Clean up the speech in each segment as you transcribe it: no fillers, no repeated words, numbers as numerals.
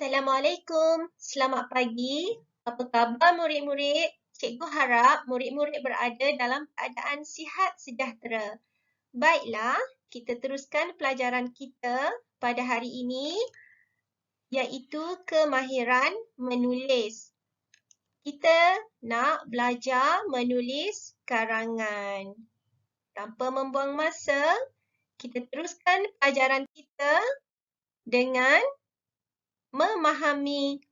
Assalamualaikum. Selamat pagi. Apa khabar murid-murid? Cikgu harap murid-murid berada dalam keadaan sihat sejahtera. Baiklah, kita teruskan pelajaran kita pada hari ini, iaitu kemahiran menulis. Kita nak belajar menulis karangan. Tanpa membuang masa, kita teruskan pelajaran kita dengan memahami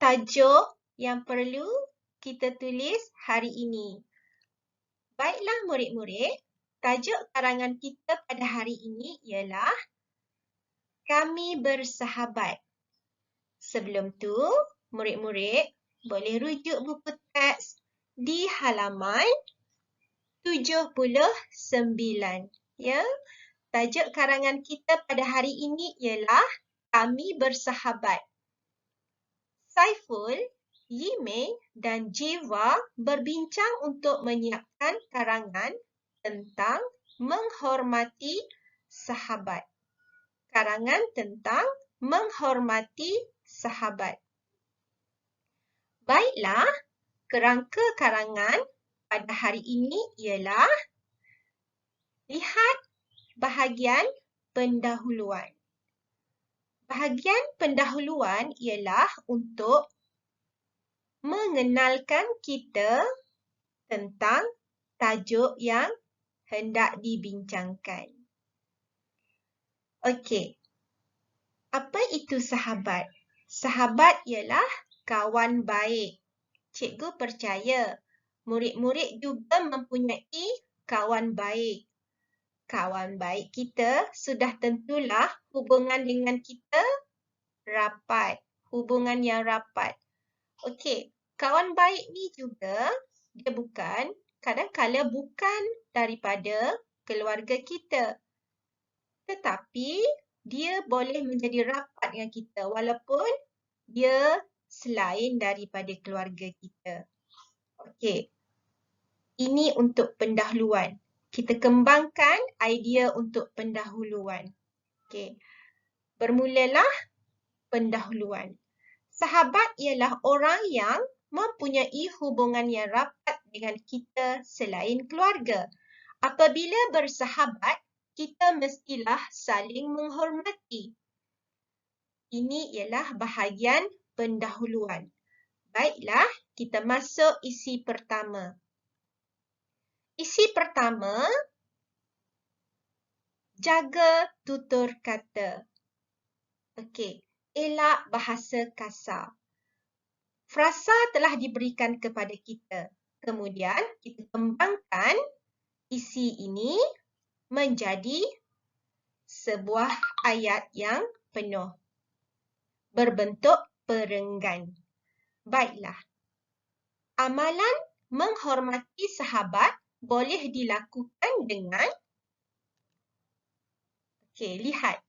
tajuk yang perlu kita tulis hari ini. Baiklah murid-murid, tajuk karangan kita pada hari ini ialah Kami Bersahabat. Sebelum tu, murid-murid boleh rujuk buku teks di halaman 79. Ya, tajuk karangan kita pada hari ini ialah Kami Bersahabat. Saiful, Yimei dan Jiwa berbincang untuk menyiapkan karangan tentang menghormati sahabat. Karangan tentang menghormati sahabat. Baiklah, kerangka karangan pada hari ini ialah lihat bahagian pendahuluan. Bahagian pendahuluan ialah untuk mengenalkan kita tentang tajuk yang hendak dibincangkan. Okey, apa itu sahabat? Sahabat ialah kawan baik. Cikgu percaya murid-murid juga mempunyai kawan baik. Kawan baik kita sudah tentulah hubungan dengan kita rapat. Hubungan yang rapat. Okey, kawan baik ni juga dia kadang-kala bukan daripada keluarga kita. Tetapi dia boleh menjadi rapat dengan kita walaupun dia selain daripada keluarga kita. Okey, ini untuk pendahuluan. Kita kembangkan idea untuk pendahuluan. Okey, bermulalah pendahuluan. Sahabat ialah orang yang mempunyai hubungan yang rapat dengan kita selain keluarga. Apabila bersahabat, kita mestilah saling menghormati. Ini ialah bahagian pendahuluan. Baiklah, kita masuk isi pertama. Isi pertama, jaga tutur kata. Okey, elak bahasa kasar. Frasa telah diberikan kepada kita. Kemudian, kita kembangkan isi ini menjadi sebuah ayat yang penuh. Berbentuk perenggan. Baiklah. Amalan menghormati sahabat boleh dilakukan dengan lihat.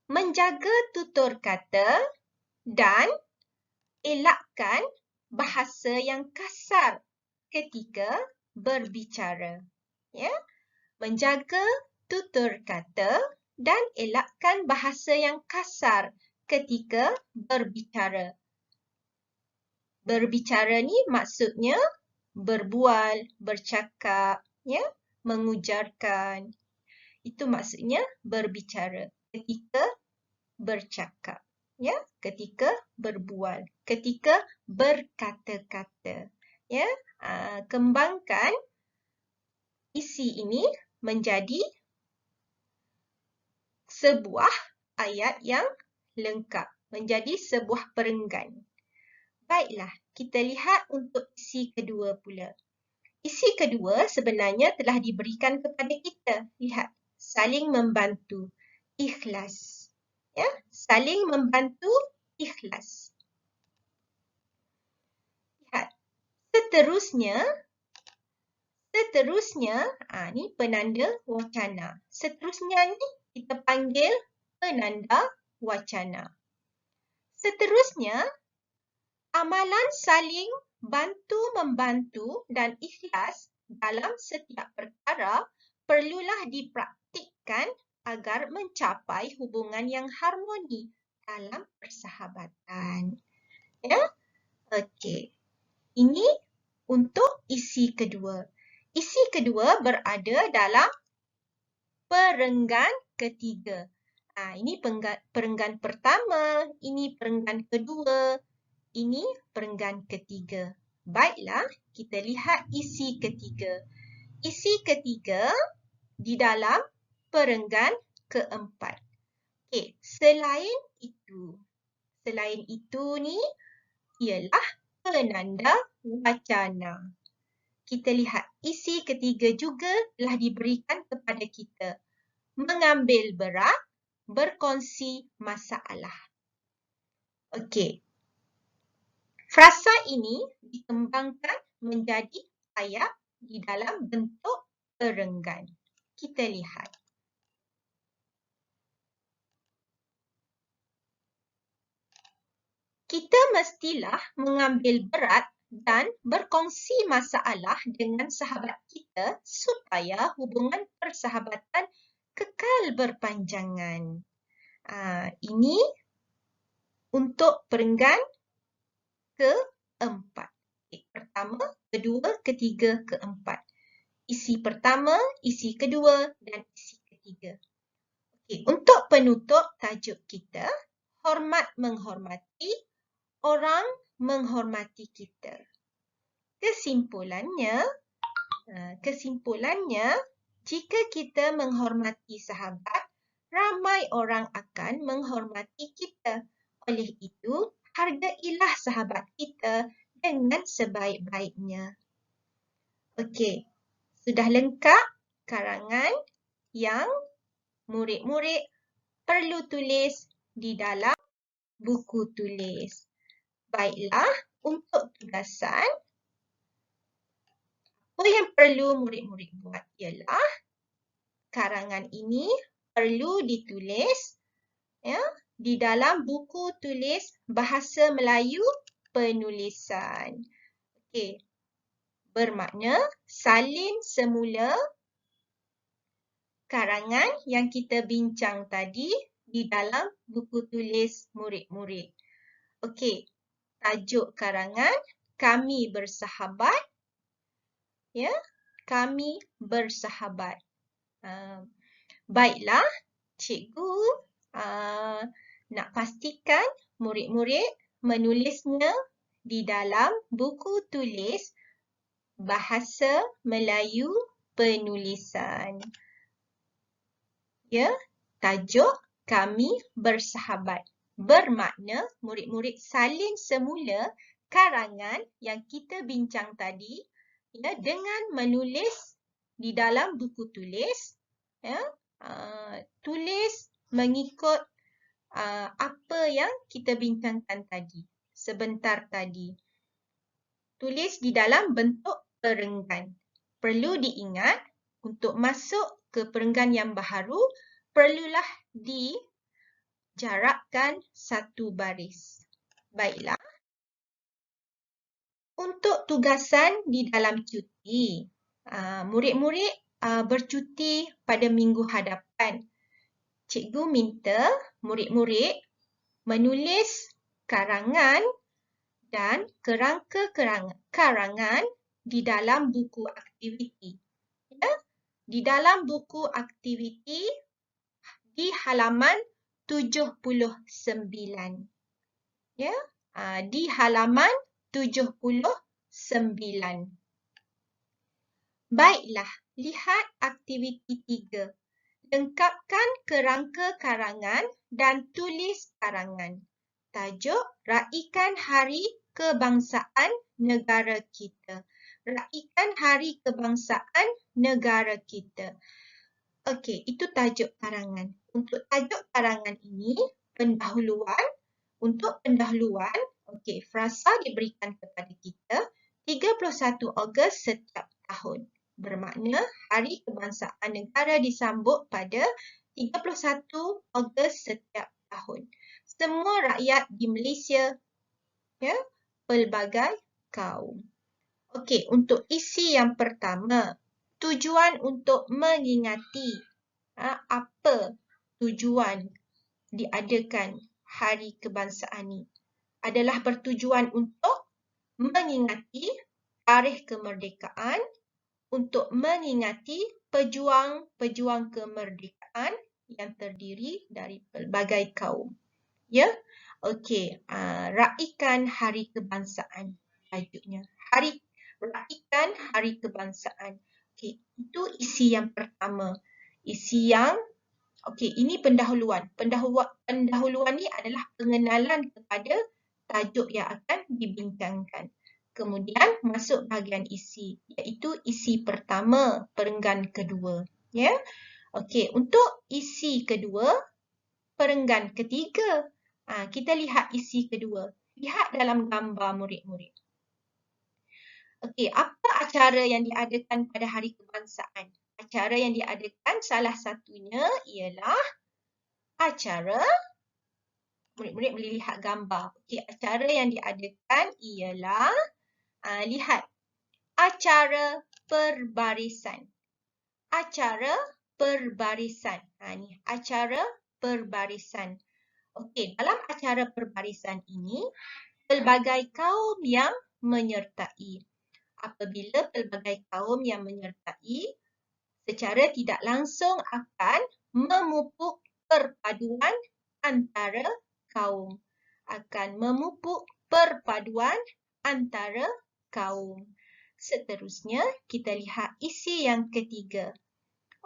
Menjaga tutur kata dan elakkan bahasa yang kasar ketika berbicara. Ya. Menjaga tutur kata dan elakkan bahasa yang kasar ketika berbicara. Berbicara ni maksudnya berbual, bercakap, ya, mengujarkan. Itu maksudnya berbicara ketika bercakap, ya, ketika berbual, ketika berkata-kata, ya. Kembangkan isi ini menjadi sebuah ayat yang lengkap, menjadi sebuah perenggan. Baiklah, kita lihat untuk isi kedua pula. Isi kedua sebenarnya telah diberikan kepada kita. Lihat, saling membantu, ikhlas. Ya, saling membantu, ikhlas. Lihat, seterusnya, ni penanda wacana. Seterusnya ni kita panggil penanda wacana. Seterusnya, amalan saling bantu-membantu dan ikhlas dalam setiap perkara perlulah dipraktikkan agar mencapai hubungan yang harmoni dalam persahabatan. Ya, okey. Ini untuk isi kedua. Isi kedua berada dalam perenggan ketiga. Ini perenggan pertama, ini perenggan kedua, ini perenggan ketiga. Baiklah, kita lihat isi ketiga. Isi ketiga di dalam perenggan keempat. Okey, selain itu ni ialah penanda wacana. Kita lihat isi ketiga juga telah diberikan kepada kita. Mengambil berat, berkongsi masalah. Okey. Frasa ini dikembangkan menjadi ayat di dalam bentuk perenggan. Kita lihat. Kita mestilah mengambil berat dan berkongsi masalah dengan sahabat kita supaya hubungan persahabatan kekal berpanjangan. Ini untuk perenggan keempat. Pertama, kedua, ketiga, keempat. Isi pertama, isi kedua dan isi ketiga. Untuk penutup tajuk kita, hormat menghormati, orang menghormati kita. Kesimpulannya, jika kita menghormati sahabat, ramai orang akan menghormati kita. Oleh itu, hargailah sahabat kita dengan sebaik-baiknya. Okey, sudah lengkap karangan yang murid-murid perlu tulis di dalam buku tulis. Baiklah, untuk tugasan, apa yang perlu murid-murid buat ialah karangan ini perlu ditulis di dalam buku tulis Bahasa Melayu Penulisan. Okey. Bermakna salin semula karangan yang kita bincang tadi di dalam buku tulis murid-murid. Okey. Tajuk karangan, Kami Bersahabat. Kami bersahabat. Baiklah, cikgu nak pastikan murid-murid menulisnya di dalam buku tulis Bahasa Melayu Penulisan. Tajuk Kami Bersahabat. Bermakna murid-murid salin semula karangan yang kita bincang tadi dengan menulis di dalam buku tulis, tulis mengikut apa yang kita bincangkan tadi, sebentar tadi. Tulis di dalam bentuk perenggan. Perlu diingat, untuk masuk ke perenggan yang baharu, perlulah dijarakkan satu baris. Baiklah. Untuk tugasan di dalam cuti, murid-murid bercuti pada minggu hadapan. Cikgu minta murid-murid menulis karangan dan kerangka karangan di dalam buku aktiviti. Di dalam buku aktiviti di halaman 79. Di halaman 79. Baiklah, lihat aktiviti 3. Lengkapkan kerangka karangan dan tulis karangan. Tajuk, Raikan Hari Kebangsaan Negara Kita. Raikan Hari Kebangsaan Negara Kita. Okey, itu tajuk karangan. Untuk tajuk karangan ini, pendahuluan. Untuk pendahuluan, okey, frasa diberikan kepada kita 31 Ogos setiap tahun. Bermakna Hari Kebangsaan Negara disambut pada 31 Ogos setiap tahun. Semua rakyat di Malaysia, pelbagai kaum. Okey, untuk isi yang pertama, tujuan untuk mengingati. Apa tujuan diadakan Hari Kebangsaan ni? Adalah bertujuan untuk mengingati tarikh kemerdekaan, untuk mengingati pejuang-pejuang kemerdekaan yang terdiri dari pelbagai kaum. Ya, okey. Raikan Hari Kebangsaan tajuknya. Raikan Hari Kebangsaan. Okey, itu isi yang pertama. Okey, ini pendahuluan. Pendahuluan ni adalah pengenalan kepada tajuk yang akan dibincangkan. Kemudian masuk bahagian isi, iaitu isi pertama, perenggan kedua. Ya. Okey, untuk isi kedua, perenggan ketiga. Kita lihat isi kedua. Lihat dalam gambar murid-murid. Okey, apa acara yang diadakan pada Hari Kebangsaan? Acara yang diadakan salah satunya ialah acara, murid-murid boleh lihat gambar. Okey, acara yang diadakan ialah, lihat, acara perbarisan. Acara perbarisan. Ni acara perbarisan. Okey, dalam acara perbarisan ini, pelbagai kaum yang menyertai. Apabila pelbagai kaum yang menyertai, secara tidak langsung akan memupuk perpaduan antara kaum. Akan memupuk perpaduan antara kaum. Seterusnya, kita lihat isi yang ketiga.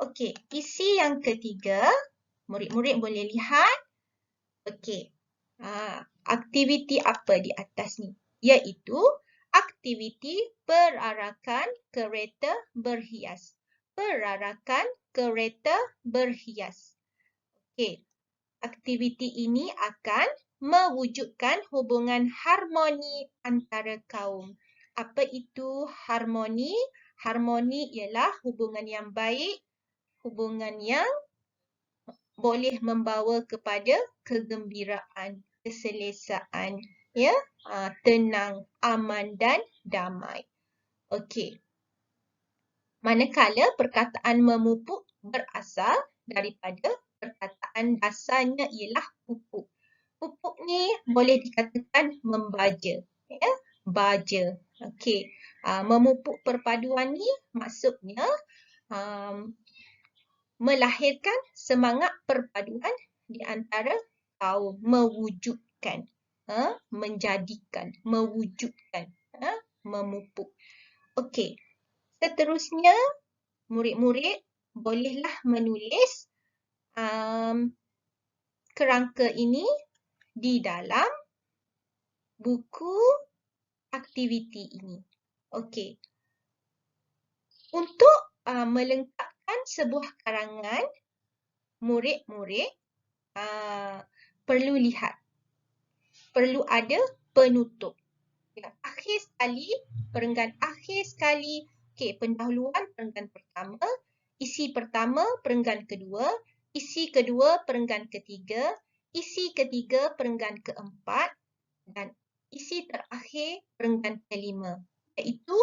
Okey, isi yang ketiga, murid-murid boleh lihat. Okey, aktiviti apa di atas ni? Iaitu aktiviti perarakan kereta berhias. Perarakan kereta berhias. Okey, aktiviti ini akan mewujudkan hubungan harmoni antara kaum. Apa itu harmoni? Harmoni ialah hubungan yang baik, hubungan yang boleh membawa kepada kegembiraan, keselesaan, ya, tenang, aman dan damai. Okey. Manakala perkataan memupuk berasal daripada perkataan dasarnya ialah pupuk. Pupuk ni boleh dikatakan membaja, ya, baja. Okey. Memupuk perpaduan ni maksudnya melahirkan semangat perpaduan di antara kaum, mewujudkan, menjadikan, mewujudkan, memupuk. Okey. Seterusnya, murid-murid bolehlah menulis kerangka ini di dalam buku aktiviti ini. Okey. Untuk melengkapkan sebuah karangan, murid-murid perlu lihat. Perlu ada penutup. Yang akhir sekali, perenggan akhir sekali. Okey, pendahuluan perenggan pertama, isi pertama perenggan kedua, isi kedua perenggan ketiga, isi ketiga perenggan keempat, dan isi terakhir perenggan kelima, iaitu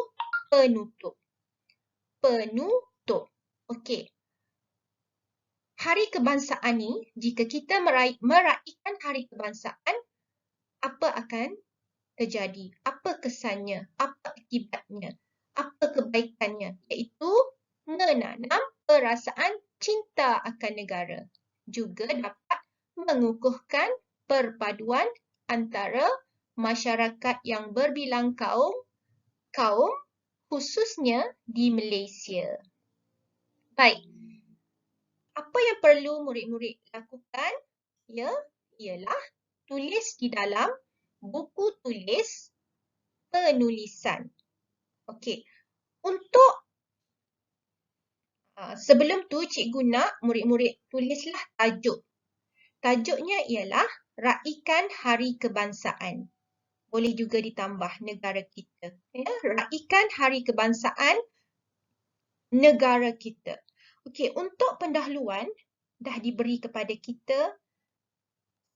penutup. Penutup. Okey. Hari Kebangsaan ni, jika kita meraihkan Hari Kebangsaan, apa akan terjadi? Apa kesannya? Apa akibatnya? Apa kebaikannya? Iaitu menanam perasaan cinta akan negara. Juga dapat mengukuhkan perpaduan antara masyarakat yang berbilang kaum khususnya di Malaysia. Baik. Apa yang perlu murid-murid lakukan? Ya, ialah tulis di dalam buku tulis penulisan. Okey. Untuk sebelum tu, cikgu nak murid-murid tulislah tajuk. Tajuknya ialah Raikan Hari Kebangsaan. Boleh juga ditambah negara kita. Ya, Raikan Hari Kebangsaan negara kita. Okey, untuk pendahuluan dah diberi kepada kita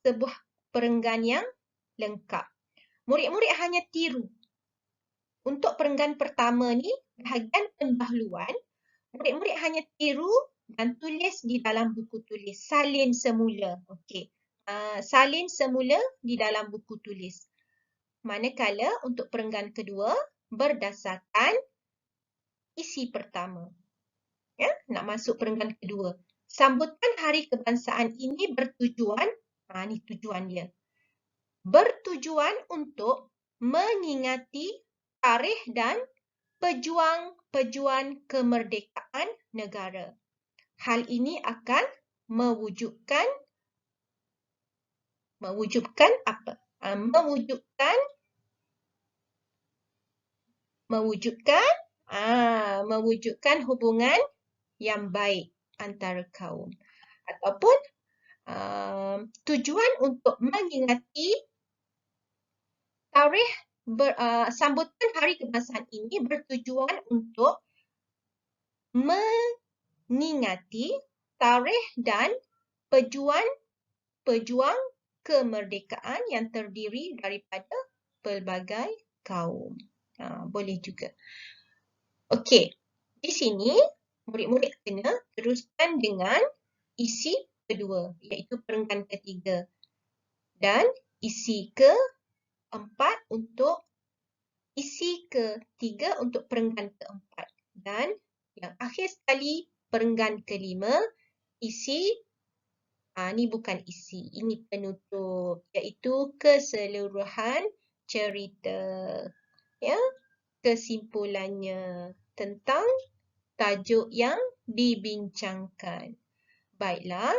sebuah perenggan yang lengkap. Murid-murid hanya tiru. Untuk perenggan pertama ni, bahagian pendahuluan, murid-murid hanya tiru dan tulis di dalam buku tulis. Salin semula. Okey. Salin semula di dalam buku tulis. Manakala untuk perenggan kedua berdasarkan isi pertama. Ya, nak masuk perenggan kedua. Sambutan Hari Kebangsaan ini bertujuan, ni tujuan dia. Bertujuan untuk mengingati tarikh dan pejuang-pejuang kemerdekaan negara. Hal ini akan mewujudkan apa? Mewujudkan hubungan yang baik antara kaum. Ataupun tujuan untuk mengingati tarikh sambutan Hari Kebangsaan ini bertujuan untuk mengingati tarikh dan pejuang kemerdekaan yang terdiri daripada pelbagai kaum. Boleh juga. Okey, di sini murid-murid kena teruskan dengan isi kedua, iaitu perenggan ketiga. Dan isi keempat untuk isi ketiga untuk perenggan keempat. Dan yang akhir sekali perenggan kelima, isi ni bukan isi, ini penutup, iaitu keseluruhan cerita. Ya, kesimpulannya tentang tajuk yang dibincangkan. Baiklah,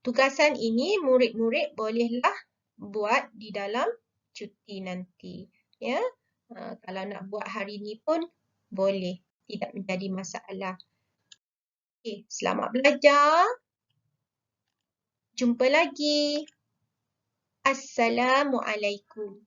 tugasan ini murid-murid bolehlah buat di dalam cuti nanti. Ya, kalau nak buat hari ni pun boleh, tidak menjadi masalah. Okey, selamat belajar. Jumpa lagi. Assalamualaikum.